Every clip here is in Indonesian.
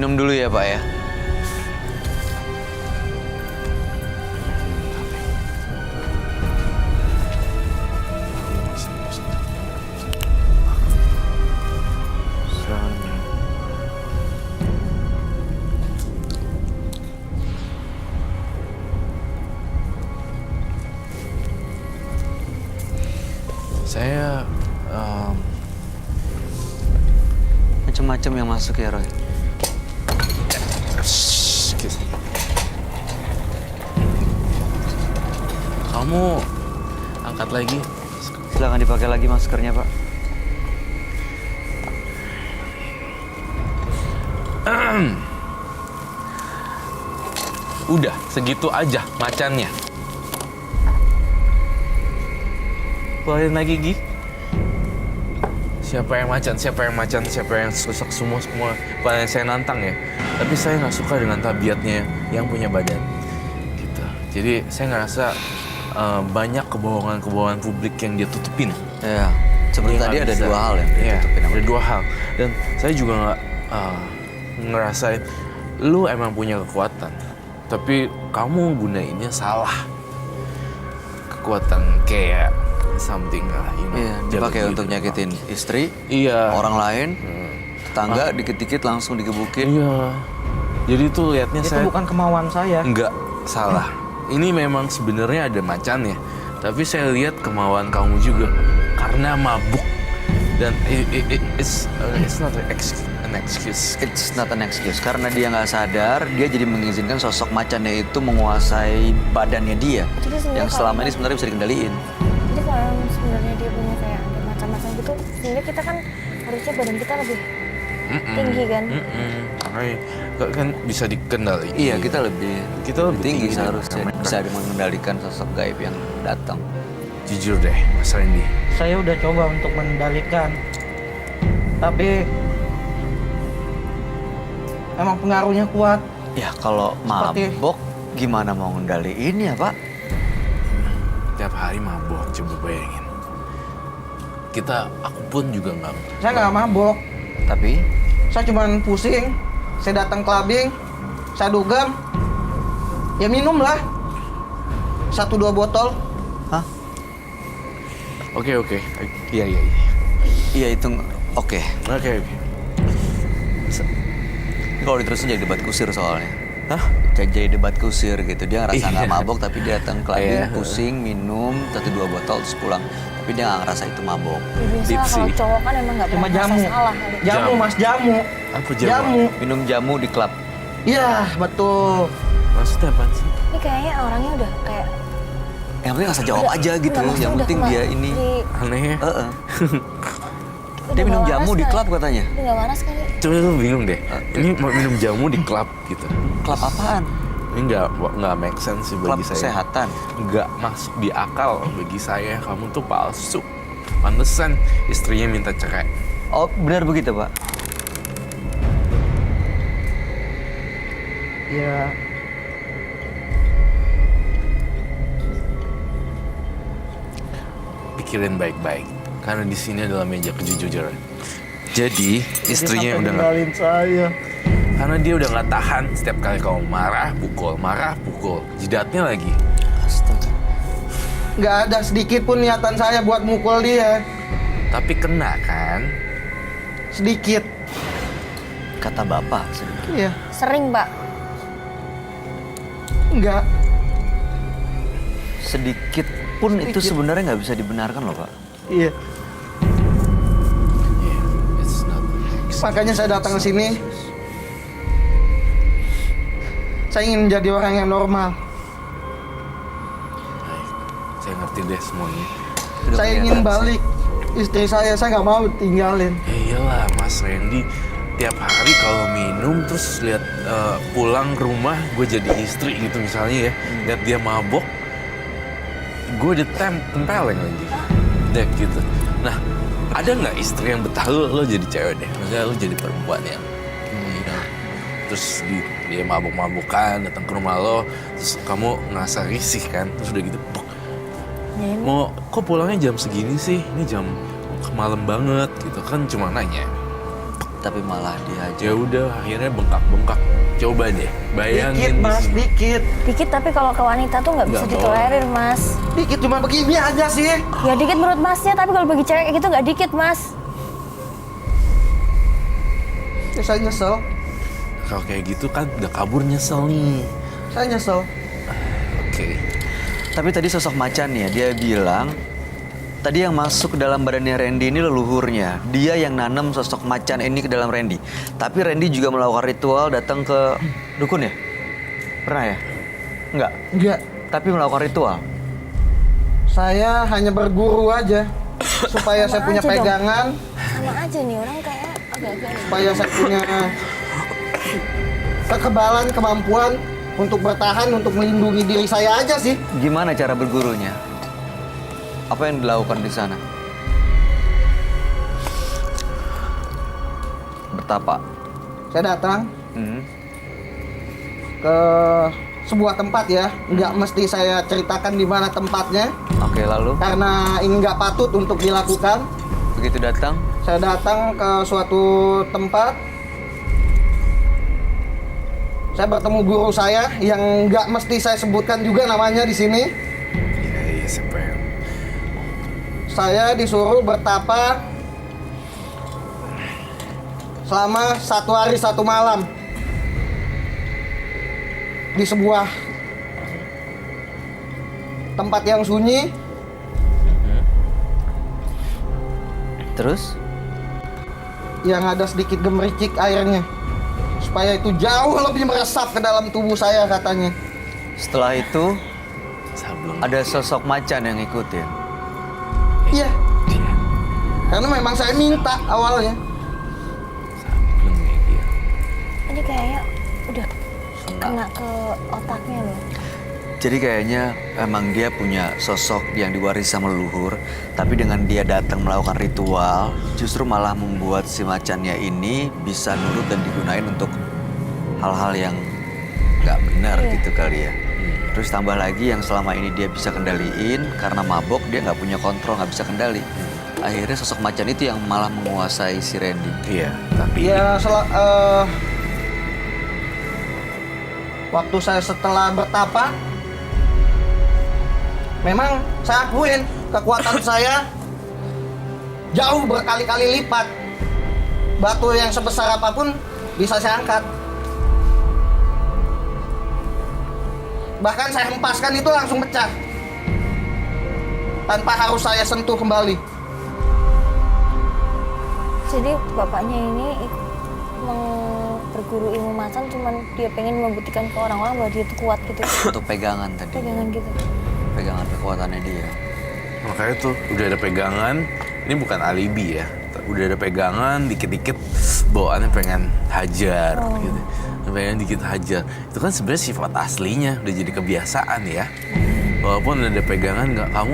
minum dulu ya Pak ya. Saya Macam-macam yang masuk ya Roy. Kamu angkat lagi. Silakan dipakai lagi maskernya Pak. Udah, segitu aja macannya. Keluarin lagi, Gi. Siapa yang macan, siapa yang macan, siapa yang susah, semua paling saya nantang ya. Tapi saya nggak suka dengan tabiatnya yang punya badan. Gitu. Jadi saya ngerasa banyak kebohongan-kebohongan publik yang dia tutupin. Ya, seperti Dia tadi nggak ada bisa. dua hal yang Iya, ditutupin sama ada dia. dua hal. Dan saya juga nggak ngerasain, lu emang punya kekuatan. Tapi kamu gunainnya salah. Kekuatan kayak something lah, you know. Iya, dipakai jago untuk gitu. nyakitin istri, Iya. orang lain, tetangga dikit-dikit langsung digebukin. Iya. Jadi tuh liatnya Itu saya bukan kemauan saya. nggak salah. Ini memang sebenarnya ada macannya. Tapi saya lihat kemauan kamu juga karena mabuk. Dan it's not an excuse. It's not an excuse. Karena dia nggak sadar, dia jadi mengizinkan sosok macannya itu menguasai badannya dia. Jadi sebenarnya Yang selama kalau- ini sebenarnya bisa dikendaliin. Jadi kalau emang sebenarnya dia punya kayak ada macam-macam gitu, sebenarnya kita kan harusnya badan kita lebih tinggi kan? Makanya kan bisa dikendali. Iya, kita lebih tinggi dari seharusnya. mereka. Bisa mengendalikan sosok gaib yang datang. Jujur deh, Mas Randy. Saya udah coba untuk mengendalikan. Tapi emang pengaruhnya kuat. Ya kalau Seperti- mabok, gimana mau ngendaliin ya Pak? Tiap hari mabok, coba bayangin. Aku pun juga nggak. Saya nggak mabok. Tapi Saya cuman pusing. Saya datang clubbing. Saya dugem. Ya minum lah. 1-2 botol. hah? Oke. Iya. Iya itu oke. Oke. Kalau diterusin jadi debat kusir soalnya. Hah? Jadi debat kusir gitu. Dia ngerasa nggak Iya. mabok tapi dia datang clubbing, Iya. pusing, minum 1-2 botol terus pulang. Tapi dia nggak ngerasa itu mabok. Ya, biasa Tipsy. kalau cowok kan emang nggak Cuma pernah merasa jamu. salah kali. Jamu, Jamu. Mas, jamu. Apa jamu? Jamu. Minum jamu di klub. Iya, betul. Maksudnya apa sih? Ini kayaknya orangnya udah kayak Yang penting nggak usah jawab aja gitu. Enggak, maksudnya Yang udah penting dia ini. Aneh ya? Heeh. udah Dia minum nggak jamu waras di kali. klub katanya. Udah nggak waras kali. Coba lu bingung deh. Ini mau minum jamu di klub gitu. Klub apaan? Ini nggak make sense sih Klub bagi saya. kesehatan. Nggak masuk di akal bagi saya. Kamu tuh palsu. Pantesan istrinya minta cerai. Oh benar begitu Pak? Ya, Pikirin baik-baik. Karena di sini adalah meja kejujuran. Jadi istrinya sampai udah nggak. ninggalin saya. Karena dia udah nggak tahan setiap kali kamu marah, pukul. Jidatnya lagi. Astaga. Nggak ada sedikit pun niatan saya buat mukul dia. Tapi kena kan? Sedikit. Kata Bapak sedikit. Iya. Sering, Pak. Enggak. Sedikit pun itu sebenarnya nggak bisa dibenarkan loh Pak. Iya. Yeah, it's not. Makanya saya datang ke sini. Saya ingin menjadi orang yang normal. Baik. Saya ngerti deh semuanya. Udah Saya kelihatan ingin sih. balik. Istri saya nggak mau tinggalin. Ya iyalah Mas Randy. Tiap hari kalau minum terus lihat pulang ke rumah gue jadi istri gitu misalnya ya. Lihat dia mabok. Gue ditempelin lagi. Dek gitu. Nah, ada nggak istri yang betah lo jadi cewek deh. Maksudnya lo jadi perempuan yang you know, terus dia mabuk-mabukan datang ke rumah lo, terus kamu ngerasa risih kan, terus udah gitu pok, Ya, ini mau kok pulangnya jam segini sih, ini jam malam banget gitu kan, cuma nanya tapi malah dihajar. Ya udah, akhirnya bengkak-bengkak. Coba deh, bayangin. Dikit mas, di sini. dikit. Dikit tapi kalau ke wanita tuh nggak bisa Nggak ditolerir mas. Dikit cuma begini aja sih. Ya dikit menurut masnya, tapi kalau bagi cewek kayak gitu nggak dikit mas. Ya, saya nyesel. Kalau kayak gitu kan udah kabur nyesel nih. Saya nyesel. Oke. Tapi tadi sosok macannya, dia bilang tadi yang masuk ke dalam badannya Randy ini leluhurnya. Dia yang nanam sosok macan ini ke dalam Randy. Tapi Randy juga melakukan ritual datang ke dukun ya? Pernah ya? Enggak. Enggak. Tapi melakukan ritual. Saya hanya berguru aja supaya saya Sama punya aja dong. pegangan, Sama aja nih orang kayak agak-agak. supaya saya punya kekebalan, kemampuan untuk bertahan, untuk melindungi diri saya aja sih. Gimana cara bergurunya? Apa yang dilakukan di sana? Bertapa. Saya datang Hmm. ke sebuah tempat ya, nggak mesti saya ceritakan di mana tempatnya, Oke, lalu karena ini nggak patut untuk dilakukan. begitu datang, Saya datang ke suatu tempat, saya bertemu guru saya yang nggak mesti saya sebutkan juga namanya di sini. Iya, siapa yang... Saya disuruh bertapa selama 1 hari 1 malam di sebuah tempat yang sunyi. terus Yang ada sedikit gemericik airnya, supaya itu jauh lebih meresap ke dalam tubuh saya katanya. setelah itu Sableng. ada sosok macan yang ngikutin. Iya, karena memang saya minta awalnya. Sableng nih dia. Ini kayaknya udah kena ke otaknya loh. Jadi kayaknya emang dia punya sosok yang diwarisi sama leluhur, tapi dengan dia datang melakukan ritual, justru malah membuat si macannya ini bisa nurut dan digunain untuk hal-hal yang nggak benar gitu kali ya. Terus tambah lagi yang selama ini dia bisa kendaliin, karena mabok dia nggak punya kontrol, nggak bisa kendali. Akhirnya sosok macan itu yang malah menguasai si Randy. Iya, tapi Ya, waktu saya setelah bertapa, memang saya akuin kekuatan saya jauh berkali-kali lipat. Batu yang sebesar apapun bisa saya angkat. Bahkan saya hempaskan itu langsung pecah, tanpa harus saya sentuh kembali. Jadi bapaknya ini berguru ilmu macan, cuman dia pengen membuktikan ke orang-orang bahwa dia itu kuat gitu. Untuk pegangan tadi, Pegangan gitu. pegangan kekuatannya dia. makanya tuh udah ada pegangan. Ini bukan alibi ya. Udah ada pegangan, dikit-dikit bawaannya pengen hajar gitu. Pengen dikit hajar. Itu kan sebenarnya sifat aslinya, udah jadi kebiasaan ya. Walaupun ada pegangan, kamu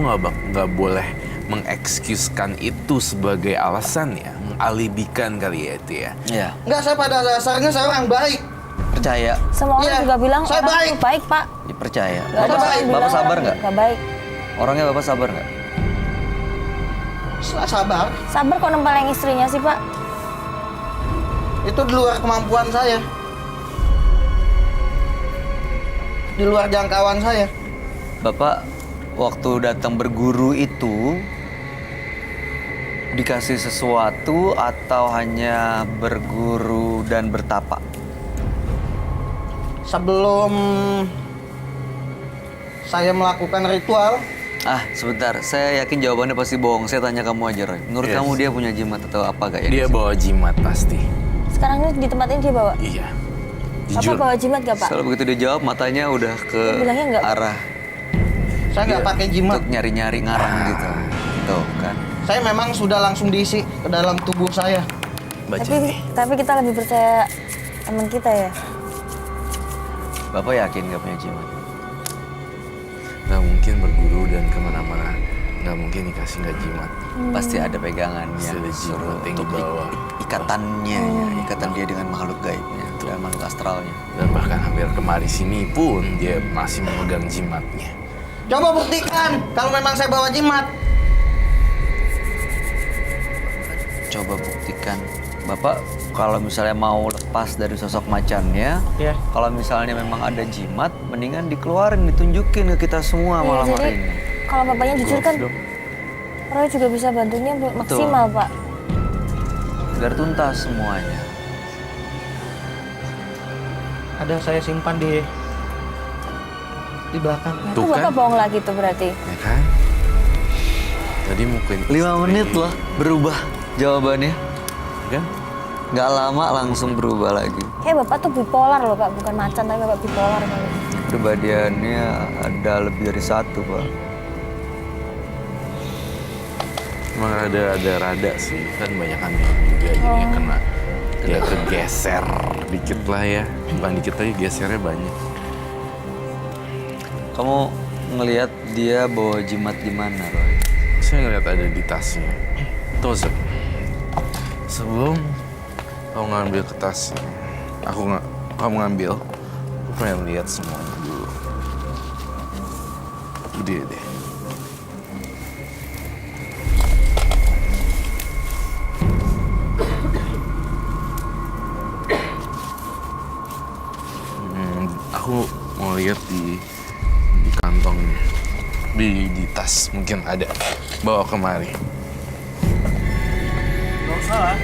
nggak boleh mengexcusekan itu sebagai alasan ya, mengalibikan kali ya itu ya. Iya, Enggak, saya pada dasarnya saya orang baik. percaya, Semua orang Iya, juga bilang saya orang baik. itu baik pak. dipercaya. Gak ada Bapak- orang yang Bapak bilang sabar orang nggak? Gak baik. Orangnya Bapak sabar nggak? Saya sabar. Sabar kok nempelin istrinya sih pak. Itu di luar kemampuan saya, di luar jangkauan saya. Bapak waktu datang berguru itu dikasih sesuatu atau hanya berguru dan bertapa? Sebelum saya melakukan ritual, Ah, sebentar. Saya yakin jawabannya pasti bohong. Saya tanya kamu aja, Roy. Menurut Yes. kamu dia punya jimat atau apa gak ya? Dia bawa jimat pasti. Sekarang ini di tempat ini dia bawa. Iya. Bapak Jujur. bawa jimat gak pak? Soalnya begitu dia jawab, matanya udah ke Dia bilangnya nggak, Pak. arah saya nggak pakai jimat. untuk nyari-nyari ngarang gitu. Tuh kan. Saya memang sudah langsung diisi ke dalam tubuh saya. Baca Tapi nih. kita lebih percaya teman kita ya. Bapak yakin gak punya jimat? Nggak mungkin berguru dan kemana-mana. Nggak mungkin dikasih nggak jimat. Pasti ada pegangannya. Pasti ada suruh jimat yang untuk dibawa. ikatannya, ya. Ikatan dia dengan makhluk gaibnya dan makhluk astralnya. Dan bahkan hampir kemari sini pun dia masih memegang jimatnya. Coba buktikan kalau memang saya bawa jimat. Coba buktikan Bapak kalau misalnya mau lepas dari sosok macannya, Iya. kalau misalnya memang ada jimat, mendingan dikeluarin, ditunjukin ke kita semua Iya, malam jadi hari ini. kalau bapaknya jujur kan, Roy juga bisa bantunya maksimal, Pak. Biar tuntas semuanya. Ada saya simpan di belakang. Itu Tuh kan? bapak bohong lagi tuh berarti. Ya kan? Tadi mungkin 5 menit loh berubah jawabannya. kan? Nggak lama langsung berubah lagi. Kayak bapak tuh bipolar loh, Pak. Bukan macan, tapi bapak bipolar kali. Kepribadiannya ada lebih dari satu, Pak. Emang ada rada sih, kan banyak kan juga jadi kena ya kegeser dikit lah ya. Bukan dikit lagi, gesernya banyak. Kamu ngelihat dia bawa jimat di mana, Roy? Saya ngeliat ada di tasnya. Tuh, sebelum kamu ngambil ke tasnya, kamu ngambil, aku pengen lihat semuanya dulu. Ide deh. Aku mau lihat di kantongnya, di tas mungkin ada. Bawa kemari. Nggak usah.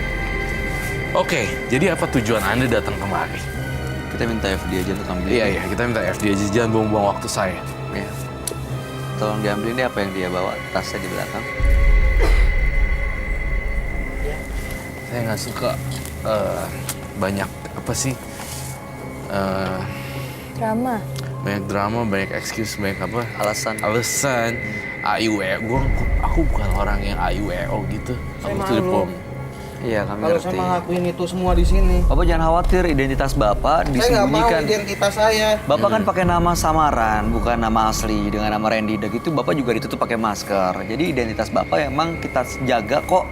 Oke, jadi apa tujuan Anda datang kemari? Kita minta FD aja untuk ambil. Iya, kita minta FD aja, jangan buang-buang waktu saya. Iya. Tolong diambil ini apa yang dia bawa, tasnya di belakang. Saya nggak suka banyak apa sih? Drama. Banyak drama, banyak excuse, banyak apa? Alasan. Alasan. AIWO. Aku bukan orang yang AIWO gitu. Saya Aku tuh malu. Iya, kami Kalau ngerti. saya ngelakuin itu semua di sini. Bapak jangan khawatir, identitas Bapak Saya nggak mau disembunyikan. identitas saya. Bapak kan pakai nama samaran, bukan nama asli. Dengan nama Randy Dag itu Bapak juga ditutup pakai masker. Jadi identitas Bapak emang kita jaga kok.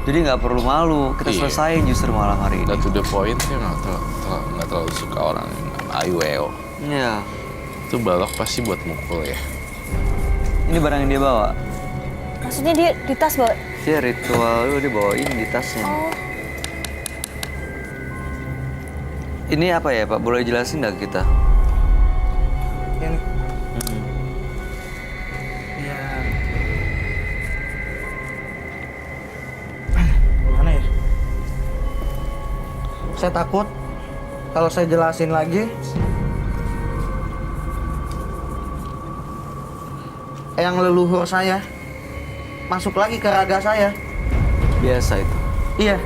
Jadi nggak perlu malu, kita Iya. selesain justru malam hari ini. Udah to the point, saya nggak terlalu suka orang yang AIWO. Iya. Itu balok pasti buat mukul ya. Ini barang yang dia bawa. Maksudnya dia di tas, Pak? Dia ritual lu dibawain di tasnya. Oh, Ini apa ya Pak? Boleh jelasin nggak kita? Ini. Ya. Gimana ya? Saya takut kalau saya jelasin lagi, yang leluhur saya masuk lagi ke raga saya. Biasa itu. Iya.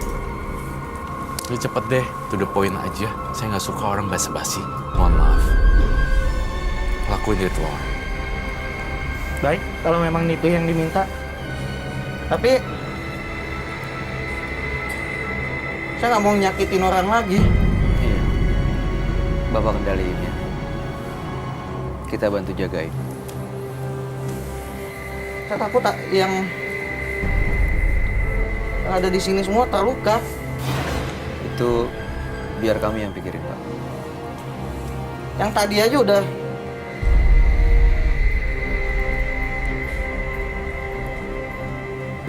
Lu cepet deh, to the point aja. Saya nggak suka orang basa-basi. Mohon maaf. Lakuin ritual. Baik, kalau memang itu yang diminta. Tapi saya nggak mau nyakitin orang lagi. Iya. Bapak kendaliin ya. Kita bantu jagain. Saya takut yang ada di sini semua terluka. Itu biar kami yang pikirin Pak. Yang tadi aja udah.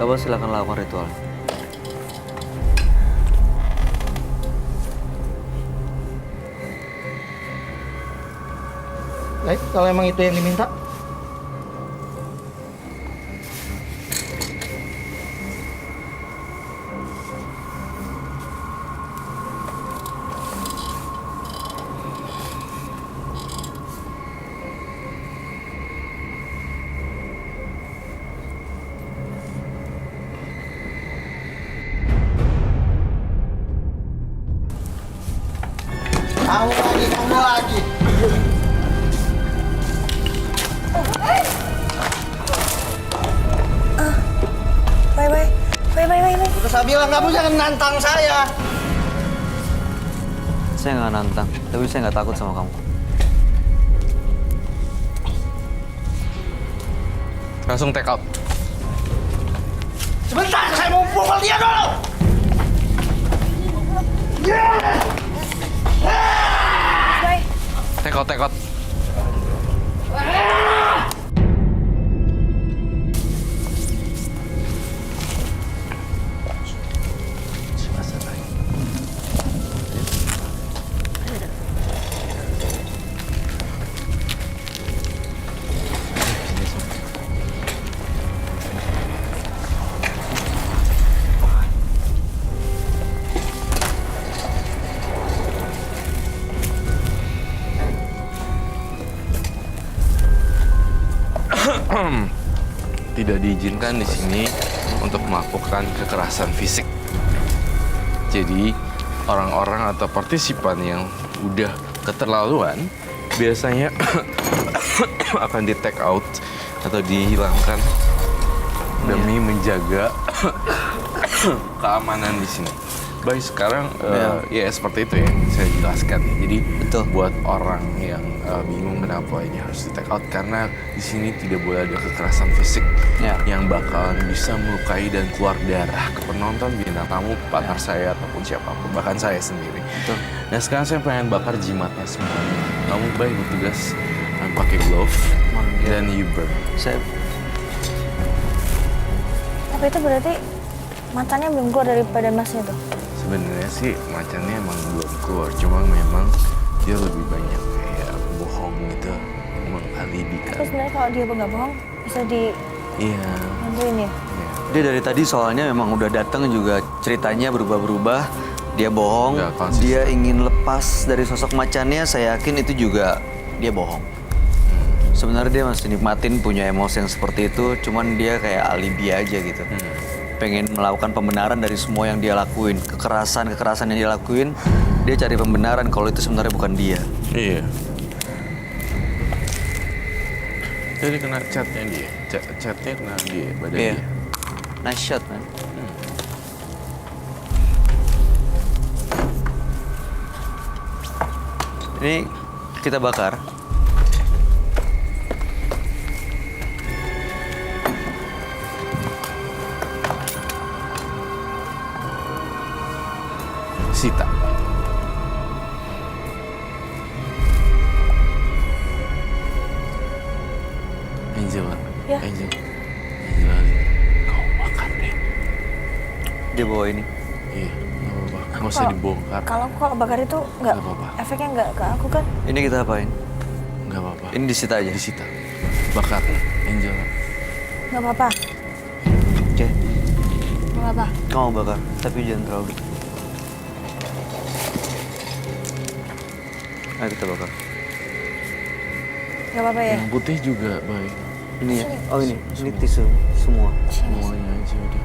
Bapak silakan lakukan ritual. Baik, kalau emang itu yang diminta. Kamu lagi. Bye. Udah saya bilang kamu jangan nantang saya. Saya nggak nantang, tapi saya nggak takut sama kamu. Langsung take out. Sebentar, saya mau pukul dia dulu. Take out. tidak diizinkan di sini untuk melakukan kekerasan fisik. Jadi orang-orang atau partisipan yang udah keterlaluan biasanya akan di take out atau dihilangkan demi menjaga keamanan di sini. Baik, sekarang ya seperti itu ya saya jelaskan. Jadi Betul. buat orang yang bingung kenapa ini harus di take out, karena di sini tidak boleh ada kekerasan fisik Ya. yang bakalan bisa melukai dan keluar darah ke penonton, bintang tamu, partner saya ataupun siapapun, bahkan saya sendiri. Betul. Nah sekarang saya pengen bakar jimatnya semuanya. Kamu baik bertugas pakai glove dan you burn. Saya Tapi itu berarti macannya belum keluar dari badan masnya tuh. Sebenarnya sih macannya emang belum keluar, cuma memang dia lebih banyak kayak bohong gitu, mengalibikan. Terus sebenarnya kalau dia nggak bohong bisa Iya. dibantuin ya. Iya. Dia dari tadi soalnya memang udah datang juga ceritanya berubah-berubah. Dia bohong, Nggak konsisten. dia ingin lepas dari sosok macannya. Saya yakin itu juga dia bohong. Sebenarnya dia masih nikmatin punya emosi yang seperti itu, cuman dia kayak alibi aja gitu. Pengen melakukan pembenaran dari semua yang dia lakuin, kekerasan yang dia lakuin, dia cari pembenaran kalau itu sebenarnya bukan dia. Iya. Jadi kena catnya dia, catnya kena dia, badan Iya. dia. Nice shot, man. Ini kita bakar. Sita. Angela. Ya. Angela, kau makan deh. Dia bawa ini. Iya, nggak apa-apa. Nggak usah Kalau- dibongkar. Kalau bakar itu nggak Nggak apa-apa. efeknya nggak ke aku kan? Ini kita apain? Nggak apa-apa. Ini disita aja. Disita. Bakar, Angela. Nggak apa-apa. Oke, Nggak apa-apa. kamu bakar, tapi jangan terlalu dikit. Ayo kita bakar. Nggak apa-apa ya. Yang putih juga baik. Ini ya? Oh ini tisu semua. Sini mas. Semuanya aja udah.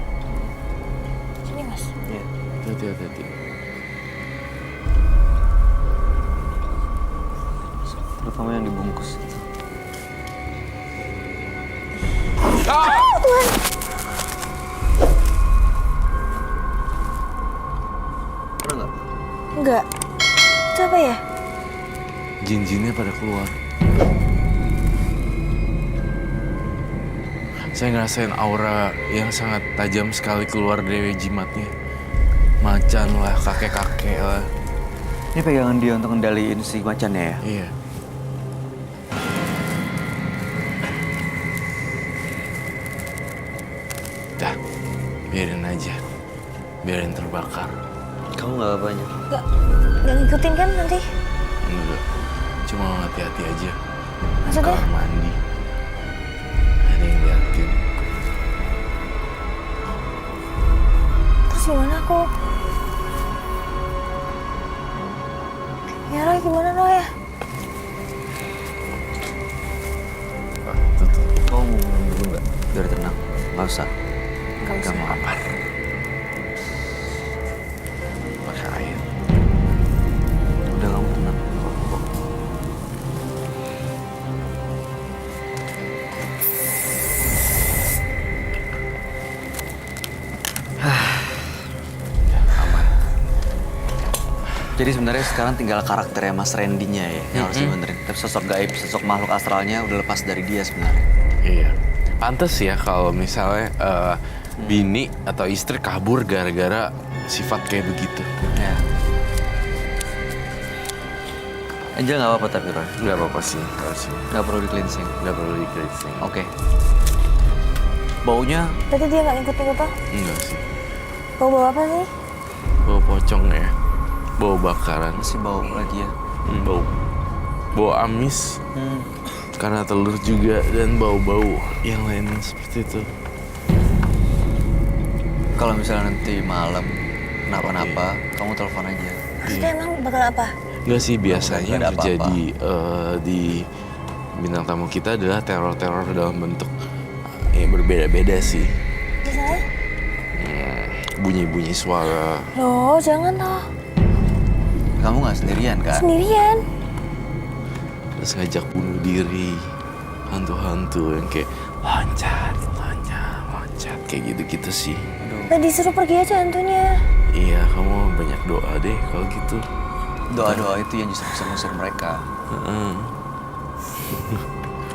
Sini mas. Iya. Hati-hati. Terutama yang dibungkus itu. Pernah nggak? Nggak. Itu apa ya? Jin-jinnya pada keluar. Saya ngerasain aura yang sangat tajam sekali keluar dari jimatnya. Macan lah, kakek-kakek lah. Ini pegangan dia untuk ngendaliin si macannya ya? Iya. Dah, biarin aja. Biarin terbakar. Kamu nggak apa-apanya? Nggak ngikutin kan nanti? Enggak. Cuma hati-hati aja. Maksudnya? Kamar mandi. Ada yang liatin. Terus gimana aku? Ya Roy, gimana Roy ya? Ah, tutup. Kamu mau minum dulu nggak? Biar tenang. Nggak usah. Nggak usah. Kamu lapar. Pakai air. Udah kamu tenang. Aman. Jadi sebenarnya sekarang tinggal karakternya Mas Randy-nya ya yang harus dibenerin. Tapi sosok gaib, sosok makhluk astralnya udah lepas dari dia sebenarnya. Iya. Pantes ya kalau misalnya bini atau istri kabur gara-gara sifat kayak begitu. Ya. Angel nggak apa-apa tapi Roy. Nggak apa-apa sih, kalau sih. Nggak perlu di cleansing. Nggak perlu di cleansing. Oke. Baunya Berarti dia nggak ngikutin apa? Enggak sih. Bawa apa sih? Bau pocong ya. Bau bakaran. masih bau lagi ya. Bau. Bau amis. Karena telur juga dan bau-bau yang lain seperti itu. Kalau misalnya nanti malam kenapa-napa, kamu telepon aja. Maksudnya emang bakal apa? Enggak sih, biasanya Nggak yang ada apa-apa. terjadi di bintang tamu kita adalah teror-teror dalam bentuk yang berbeda-beda sih. Misalnya? Bunyi-bunyi suara. Loh, jangan toh. Kamu nggak sendirian kan? Sendirian. Terus ngajak bunuh diri. Hantu-hantu yang kayak loncat, kayak gitu-gitu sih. Nah, disuruh pergi aja hantunya. Iya, kamu banyak doa deh kalau gitu. Doa-doa itu yang justru bisa ngusir mereka. Heeh.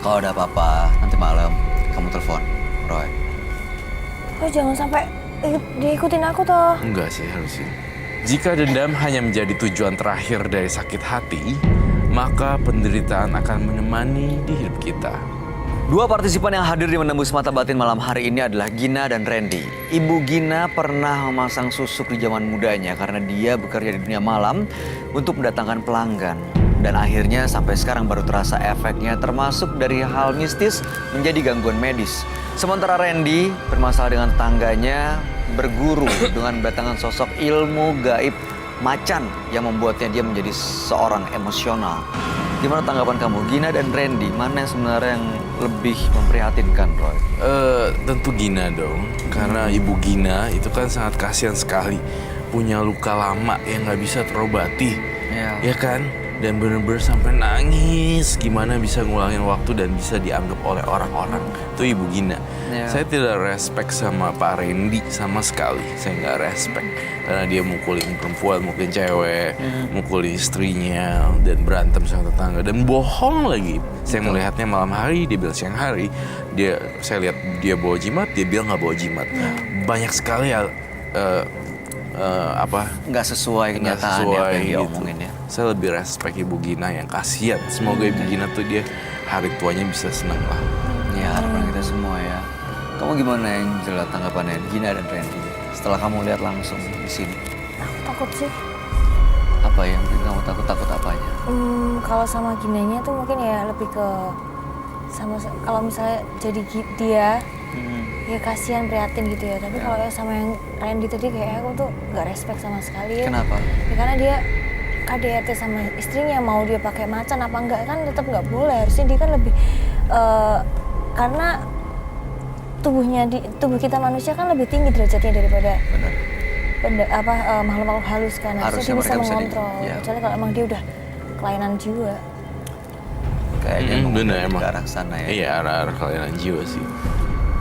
Kalau ada apa-apa, nanti malam kamu telepon Roy. Oh, jangan sampai diikutin aku toh. Enggak sih harusnya. Jika dendam hanya menjadi tujuan terakhir dari sakit hati, maka penderitaan akan menemani di hidup kita. Dua partisipan yang hadir di Menembus Mata Batin malam hari ini adalah Gina dan Randy. Ibu Gina pernah memasang susuk di zaman mudanya karena dia bekerja di dunia malam untuk mendatangkan pelanggan. Dan akhirnya sampai sekarang baru terasa efeknya, termasuk dari hal mistis menjadi gangguan medis. Sementara Randy bermasalah dengan tetangganya, berguru dengan mendatangkan sosok ilmu gaib macan yang membuatnya dia menjadi seorang emosional. Gimana tanggapan kamu, Gina dan Randy? Mana yang sebenarnya yang lebih memprihatinkan, Roy? Tentu Gina dong, karena ibu Gina itu kan sangat kasihan sekali, punya luka lama yang nggak bisa terobati, ya kan? Dan bener-bener sampai nangis, gimana bisa ngulangin waktu dan bisa dianggap oleh orang-orang. Itu ibu Gina. Ya. Saya tidak respect sama Pak Randy sama sekali, saya nggak respect. Karena dia mukulin perempuan, mukulin cewek, mukulin istrinya, dan berantem sama tetangga. Dan bohong lagi. Saya melihatnya malam hari, dia bilang siang hari. Saya lihat dia bawa jimat, dia bilang nggak bawa jimat. Banyak sekali Nggak sesuai kenyataan apa yang dia omongin ya. Saya lebih respect ibu Gina yang kasihan. Semoga ibu Gina tuh dia hari tuanya bisa senang lah. Ya harapan kita semua ya. Kamu gimana Angel tanggapannya Gina dan Randy setelah kamu lihat langsung di sini? Aku takut sih. Apa yang bikin kamu takut apanya? Kalau sama Ginanya tuh mungkin ya lebih ke kalau misalnya jadi dia ya kasihan prihatin gitu ya. Tapi kalau ya sama yang Randy tadi kayak aku tuh nggak respect sama sekali ya. Kenapa? Ya, karena dia KDRT sama istrinya, mau dia pakai macan apa enggak kan tetap nggak boleh. Harusnya dia kan lebih karena tubuh kita manusia kan lebih tinggi derajatnya daripada makhluk-makhluk halus kan. Harusnya dia bisa mengontrol. Kecuali kalau emang dia udah kelainan jiwa. Kayaknya Bener ke emang. arah sana ya. Iya, arah kelainan jiwa sih.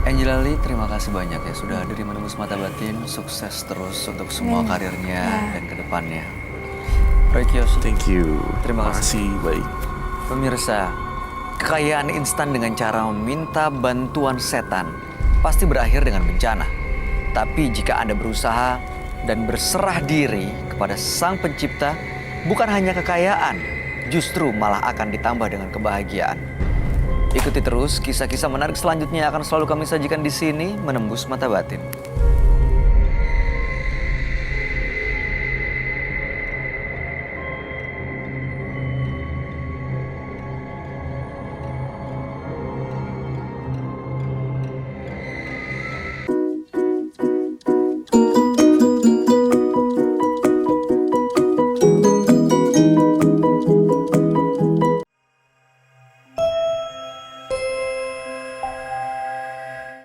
Angela Lee, terima kasih banyak ya sudah hadir di Menembus Mata Batin. Sukses terus untuk semua karirnya dan kedepannya. Roy Kiyoshi, Thank you. Terima kasih. Baik. Pemirsa, kekayaan instan dengan cara meminta bantuan setan pasti berakhir dengan bencana. Tapi jika Anda berusaha dan berserah diri kepada Sang Pencipta, bukan hanya kekayaan, justru malah akan ditambah dengan kebahagiaan. Ikuti terus kisah-kisah menarik selanjutnya yang akan selalu kami sajikan di sini, Menembus Mata Batin.